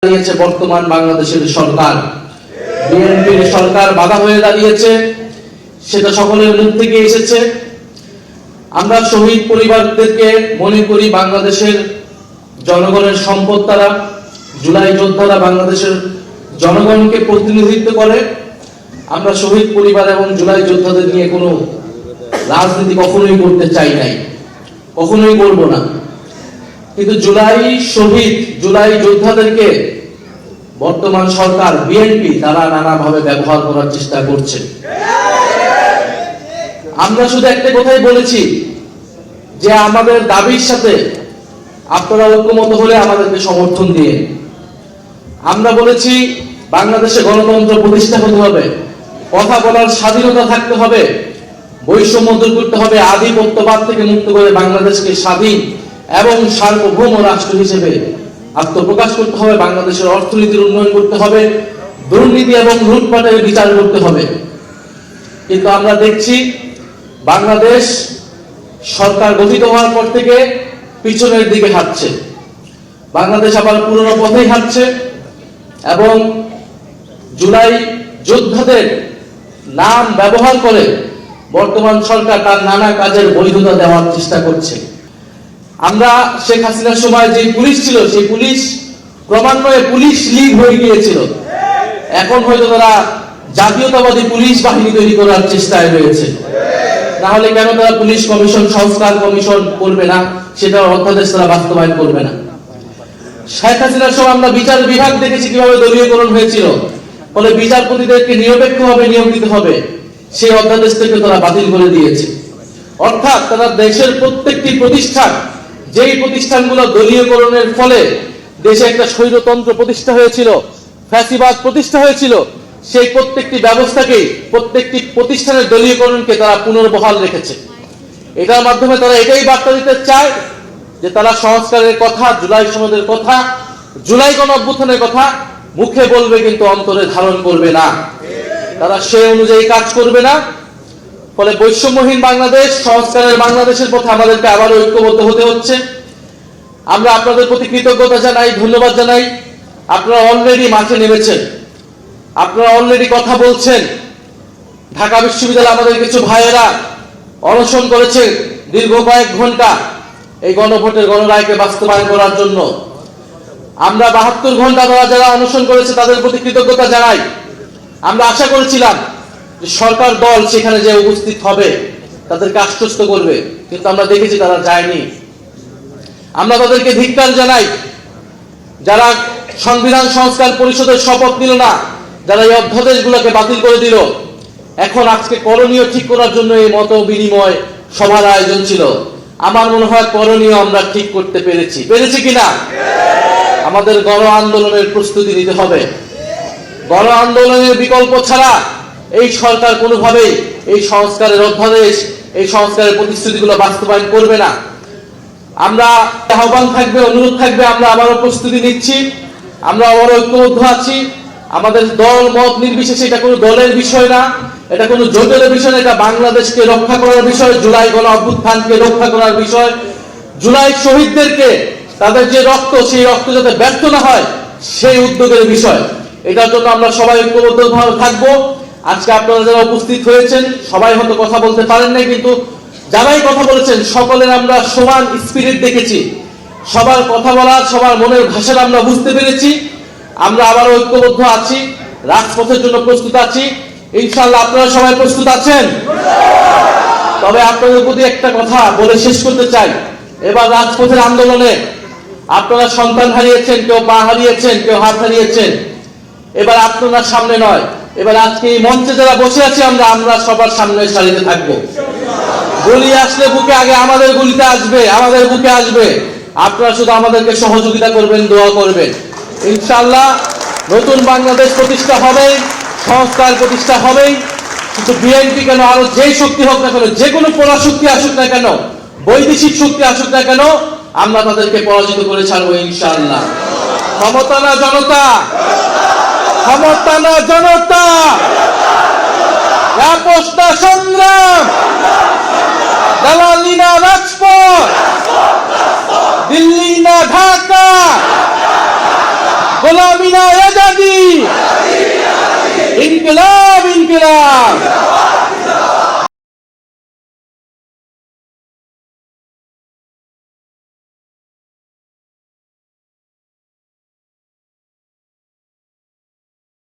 দাঁড়িয়েছে বর্তমান বাংলাদেশের সরকার। বিএনপির সরকার বাধা হয়ে দাঁড়িয়েছে, সেটা সকলের মুখ থেকে এসেছে। আমরা শহীদ পরিবারদেরকে মনে করি বাংলাদেশের জনগণের সম্পদ। তারা জুলাই যোদ্ধারা বাংলাদেশের জনগণকে প্রতিনিধিত্ব করে। আমরা শহীদ পরিবার এবং জুলাই যোদ্ধাদের নিয়ে কোনো রাজনীতি কখনোই করতে চাই নাই, কখনোই করব না। কিন্তু জুলাই যোদ্ধাদেরকে বর্তমান সরকার বিএনপি তারা নানাভাবে ব্যবহার করার চেষ্টা করছে। আমরা শুধু একটা কথাই বলেছি যে আমাদের দাবির সাথে আপনারা ঐক্যমত হলে আমাদেরকে সমর্থন দিয়ে। আমরা বলেছি বাংলাদেশে গণতন্ত্র প্রতিষ্ঠা হতে হবে, কথা বলার স্বাধীনতা থাকতে হবে, বৈষম্য দূর করতে হবে, আধিপত্যবাদ থেকে মুক্ত করে বাংলাদেশকে স্বাধীন এবং সার্বভৌম রাষ্ট্র হিসেবে আত্মপ্রকাশ করতে হবে, বাংলাদেশের অর্থনীতির উন্নয়ন করতে হবে, দুর্নীতি এবং লুটপাটের বিচার করতে হবে। কিন্তু আমরা দেখছি বাংলাদেশ সরকার গঠিত হওয়ার পর থেকে পিছনের দিকে হাঁটছে। বাংলাদেশ আবার পুরনো পথেই হাঁটছে এবং জুলাই যোদ্ধাদের নাম ব্যবহার করে বর্তমান সরকার তার নানা কাজের বৈধতা দেওয়ার চেষ্টা করছে। আমরা শেখ হাসিনার সময় যে পুলিশ ছিল, সেই পুলিশ ক্রমান্বয়ে পুলিশ লীগ হয়ে গিয়েছিল। এখন হয়তো তারা জাতীয়তাবাদী পুলিশ বাহিনী তৈরি করার চেষ্টায় রয়েছে। না হলে কেন তারা পুলিশ কমিশন, সংস্কার কমিশন করবে না, সেটা অধ্যাদেশ তারা বাস্তবায়ন করবে না। শেখ হাসিনার সময় আমরা বিচার বিভাগ দেখেছি কিভাবে দলীয়করণ হয়েছিল, ফলে বিচারপতিদেরকে নিরপেক্ষভাবে নিয়োগ দিতে হবে, সেই অধ্যাদেশ থেকে তারা বাতিল করে দিয়েছে। অর্থাৎ তারা দেশের প্রত্যেকটি প্রতিষ্ঠান, যেই প্রতিষ্ঠানগুলো দলীয়করণের ফলে দেশে একটা স্বৈরতন্ত্র প্রতিষ্ঠা হয়েছিল, ফ্যাসিবাদ প্রতিষ্ঠা হয়েছিল, সেই প্রত্যেকটি ব্যবস্থাকেই, প্রত্যেকটি প্রতিষ্ঠানের দলীয়করণকে তারা পুনর্বহাল রেখেছে। এটার মাধ্যমে তারা এটাই বার্তা দিতে চায় যে তারা সংস্কারের কথা, জুলাই সনদের কথা, জুলাই গণঅভ্যুত্থানের কথা মুখে বলবে কিন্তু অন্তরে ধারণ করবে না। তারা সেই অনুযায়ী কাজ করবে না। ফলে বৈষম্যহীন বাংলাদেশ, সংস্কারের বাংলাদেশের পথে আমাদেরকে আবার ঐক্যবদ্ধ হতে হচ্ছে। আমরা আপনাদের প্রতি কৃতজ্ঞতা জানাই, ধন্যবাদ জানাই। আপনারা অলরেডি মাঠে নেমেছেন, আপনারা অলরেডি কথা বলছেন। ঢাকা বিশ্ববিদ্যালয়ে আমাদের কিছু ভাইয়েরা অনশন করেছে দীর্ঘ কয়েক ঘন্টা এই গণভোটের গণরায়কে বাস্তবায়ন করার জন্য। আমরা 72 ঘন্টা ধরে যারা অনশন করেছে তাদের প্রতি কৃতজ্ঞতা জানাই। আমরা আশা করেছিলাম যে সরকার দল সেখানে যে উপস্থিত হবে, তাদেরকে আশ্বস্ত করবে, কিন্তু আমরা দেখেছি তারা যায়নি। আমরা তাদেরকে ধিক্কার জানাই যারা সংবিধান সংস্কার পরিষদের শপথ নিল না, যারা এই অধ্যাদেশগুলোকে বাতিল করে দিল। এখন আজকে করণীয় ঠিক করার জন্য এই মত বিনিময় সভার আয়োজন ছিল। আমার মনে হয় করণীয় আমরা ঠিক করতে পেরেছি কিনা। আমাদের গণ আন্দোলনের প্রস্তুতি নিতে হবে। গণ আন্দোলনের বিকল্প ছাড়া এই সরকার কোনোভাবেই এই সংস্কারের অধ্যাদেশ, এই সংস্কারের প্রতিশ্রুতিগুলো বাস্তবায়ন করবে না। আমরা আহ্বান থাকবে, অনুরোধ থাকবে, আমরা আবারও প্রস্তুতি নিচ্ছি, আমরা আবারও ঐক্যবদ্ধ আছি। আমাদের দল মত নির্বিশেষে, এটা কোনো দলের বিষয় না, এটা কোনো জোটের বিষয় না, এটা বাংলাদেশকে রক্ষা করার বিষয়, জুলাই গণ অভ্যুত্থানকে রক্ষা করার বিষয়, জুলাই শহীদদেরকে তাদের যে রক্ত, সেই রক্ত যাতে ব্যর্থ না হয় সেই উদ্যোগের বিষয়। এটার জন্য আমরা সবাই ঐক্যবদ্ধভাবে থাকবো। আজকে আপনারা যারা উপস্থিত হয়েছেন সবাই হয়তো কথা বলতে পারেন নাই, কিন্তু যারাই কথা বলেছেন সকলের আমরা সমান স্পিরিট দেখেছি। সবার কথা বলার, সবার মনের ভাষাটা আমরা বুঝতে পেরেছি। আমরা আবারও ঐক্যবদ্ধ আছি, রাজপথের জন্য প্রস্তুত আছি। ইনশাআল্লাহ আপনারা সবাই প্রস্তুত আছেন। তবে আপনাদের প্রতি একটা কথা বলে শেষ করতে চাই। এবার রাজপথের আন্দোলনে আপনারা সন্তান হারিয়েছেন, কেউ পা হারিয়েছেন, কেউ হাত হারিয়েছেন। এবার আপনারা সামনে নয়, এবার আজকে এই মঞ্চে যারা বসে আছি আমরা সবার সামনে সারিতে থাকবো। গুলি আসলে বুকে আগে আমাদের গুলিতে আসবে, আমাদের বুকে আসবে। আপনারা শুধু আমাদেরকে সহযোগিতা করবেন, দোয়া করবেন। ইনশাআল্লাহ নতুন বাংলাদেশ প্রতিষ্ঠা হবেই, সংস্কার প্রতিষ্ঠা হবেই। কিন্তু বিএনপি কেন, আরো যেই শক্তি হোক না কেন, যে কোনো পরাশক্তি আসুক না কেন, বৈদেশিক শক্তি আসুক না কেন, আমরা তাদেরকে পরাজিত করে ছাড়বো ইনশাআল্লাহ। ক্ষমতা না জনতা, ক্ষমতা না জনতা, আপোষ না সংগ্রাম, দালালি না রাজপথ, দিল্লি না ঢাকা, গোলামি না আজাদি, ইনকিলাব ইনকিলাব।